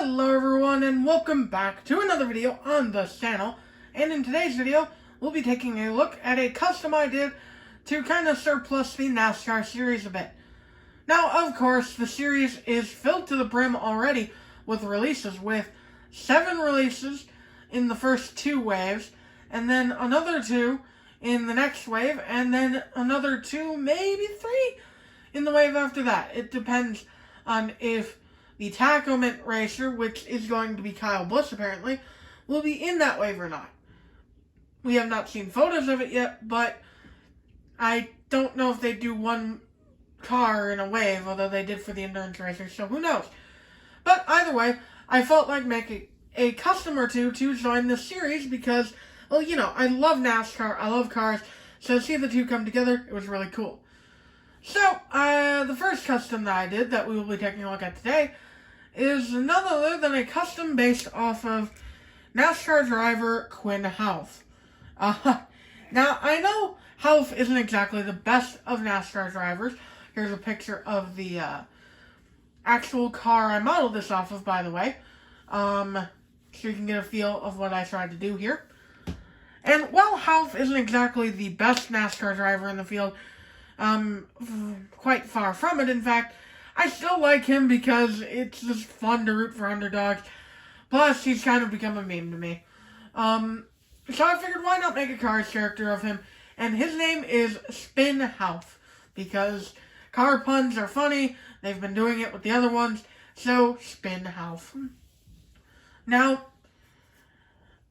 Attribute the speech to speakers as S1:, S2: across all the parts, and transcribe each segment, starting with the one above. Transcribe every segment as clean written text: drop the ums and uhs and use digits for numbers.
S1: Hello everyone and welcome back to another video on the channel. And in today's video, we'll be taking a look at a custom I did to kind of surplus the NASCAR series a bit. Now, of course, the series is filled to the brim already with releases, with 7 releases in the first 2 waves, and then another 2 in the next wave, and then another 2, maybe 3 in the wave after that. It depends on if the Taco Mint Racer, which is going to be Kyle Busch apparently, will be in that wave or not. We have not seen photos of it yet, but I don't know if they do one car in a wave, although they did for the Endurance Racer, so who knows. But either way, I felt like making a custom or two to join this series because, well, you know, I love NASCAR, I love cars, so to see the two come together, it was really cool. So, the first custom that I did that we will be taking a look at today is none other than a custom based off of NASCAR driver Quin Houff. Now, I know Houff isn't exactly the best of NASCAR drivers. Here's a picture of the actual car I modeled this off of, by the way, so you can get a feel of what I tried to do here. And while Houff isn't exactly the best NASCAR driver in the field, quite far from it, in fact, I still like him because it's just fun to root for underdogs. Plus, he's kind of become a meme to me. So I figured why not make a Cars character of him, and his name is Spin Houff, because car puns are funny, they've been doing it with the other ones, so Spin Houff. Now,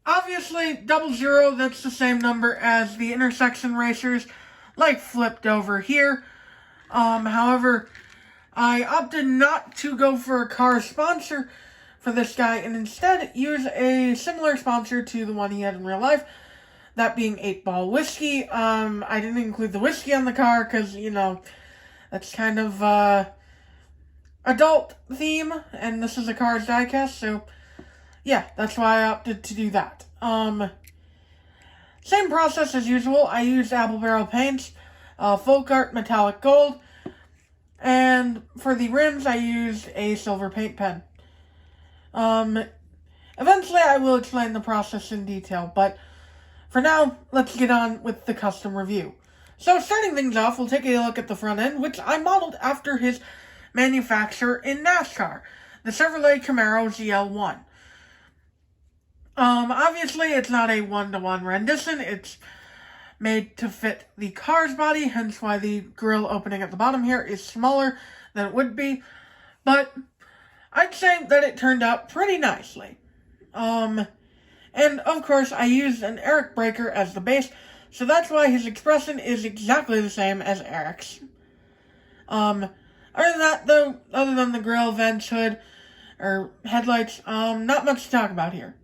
S1: obviously, 00, that's the same number as the intersection racers, like flipped over here. However, I opted not to go for a car sponsor for this guy and instead use a similar sponsor to the one he had in real life, that being 8-Ball Whiskey. I didn't include the whiskey on the car because, you know, that's kind of adult theme, and this is a Cars diecast, so yeah, that's why I opted to do that. Same process as usual. I used apple barrel paints, Folk Art metallic gold, and for the rims I used a silver paint pen. Eventually I will explain the process in detail, but for now, let's get on with the custom review. So starting things off, we'll take a look at the front end, which I modeled after his manufacturer in NASCAR, the Chevrolet Camaro ZL1. Obviously, it's not a one-to-one rendition. It's made to fit the car's body, hence why the grille opening at the bottom here is smaller than it would be. But I'd say that it turned out pretty nicely. And of course, I used an Eric breaker as the base, so that's why his expression is exactly the same as Eric's. Other than that, though, other than the grille, vents, hood, or headlights, not much to talk about here.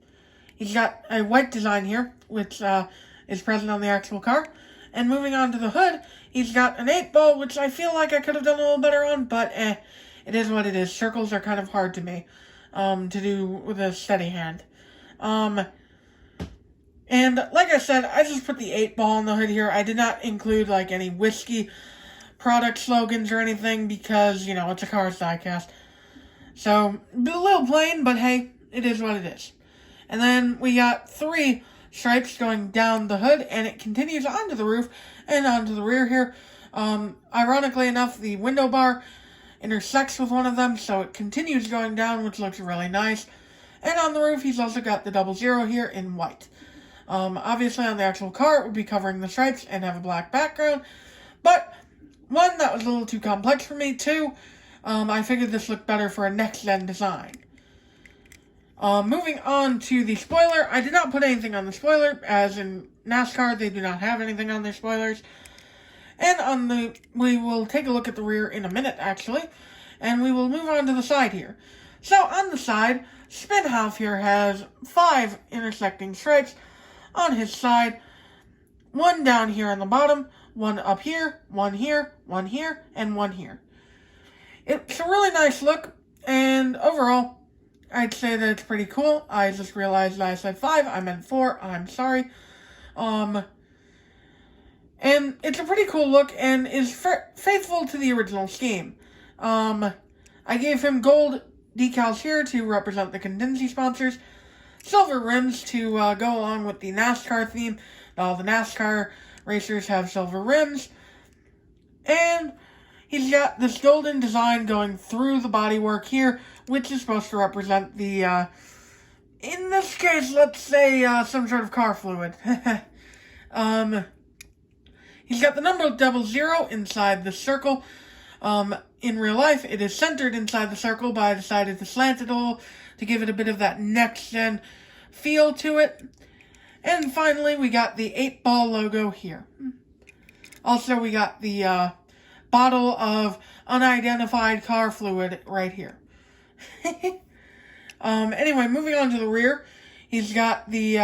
S1: He's got a white design here, which is present on the actual car. And moving on to the hood, he's got an 8-ball, which I feel like I could have done a little better on, but it is what it is. Circles are kind of hard to me to do with a steady hand. And like I said, I just put the 8-ball on the hood here. I did not include like any whiskey product slogans or anything because, you know, it's a Cars diecast. So, a little plain, but hey, it is what it is. And then we got 3 stripes going down the hood, and it continues onto the roof and onto the rear here. Ironically enough, the window bar intersects with one of them, so it continues going down, which looks really nice. And on the roof, he's also got the 00 here in white. Obviously, on the actual car, it would be covering the stripes and have a black background. But, 1, that was a little too complex for me. 2, I figured this looked better for a next-gen design. Moving on to the spoiler, I did not put anything on the spoiler, as in NASCAR, they do not have anything on their spoilers. And we will take a look at the rear in a minute, actually, and we will move on to the side here. So, on the side, Spin Houff here has 5 intersecting stripes on his side, 1 down here on the bottom, 1 up here, 1 here, 1 here, and 1 here. It's a really nice look, and overall, I'd say that it's pretty cool. I just realized I said 5, I meant 4, I'm sorry. And it's a pretty cool look and is faithful to the original scheme. I gave him gold decals here to represent the contingency sponsors. Silver rims to go along with the NASCAR theme. All the NASCAR racers have silver rims. And he's got this golden design going through the bodywork here, which is supposed to represent the, in this case, let's say, some sort of car fluid. He's got the number 00 inside the circle. In real life, it is centered inside the circle, but I decided to slant it a little to give it a bit of that next-gen feel to it. And finally, we got the 8-ball logo here. Also, we got the bottle of unidentified car fluid right here. Anyway, moving on to the rear, he's got the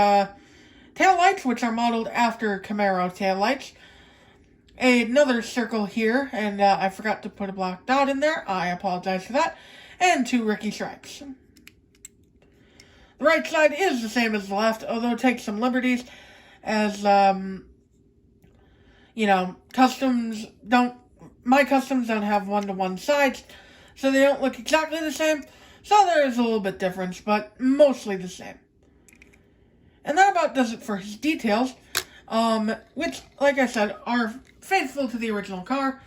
S1: taillights, which are modeled after Camaro taillights. Another circle here, and I forgot to put a black dot in there. I apologize for that. And 2 Ricky stripes. The right side is the same as the left, although it takes some liberties, as, you know, my customs don't have one-to-one sides, so they don't look exactly the same. So there is a little bit difference, but mostly the same. And that about does it for his details, which, like I said, are faithful to the original car.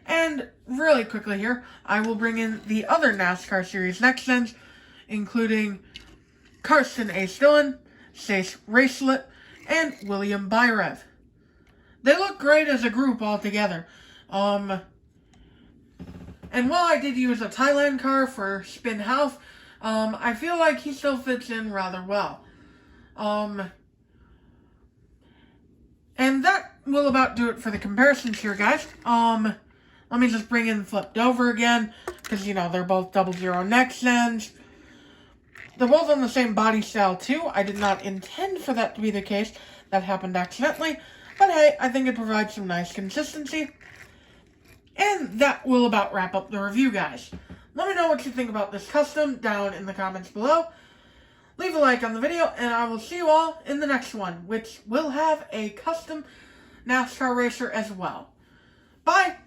S1: And really quickly here, I will bring in the other NASCAR Series next-gens, including Karsten A. Stillen, Stace Racelet, and William Byrev. They look great as a group altogether. And while I did use a Thailand car for Spin Houff, I feel like he still fits in rather well. And that will about do it for the comparisons here, guys. Let me just bring in flipped over again, because, you know, they're both 00 next-gens. They're both on the same body style, too. I did not intend for that to be the case. That happened accidentally. But hey, I think it provides some nice consistency. And that will about wrap up the review, guys. Let me know what you think about this custom down in the comments below. Leave a like on the video, and I will see you all in the next one, which will have a custom NASCAR racer as well. Bye!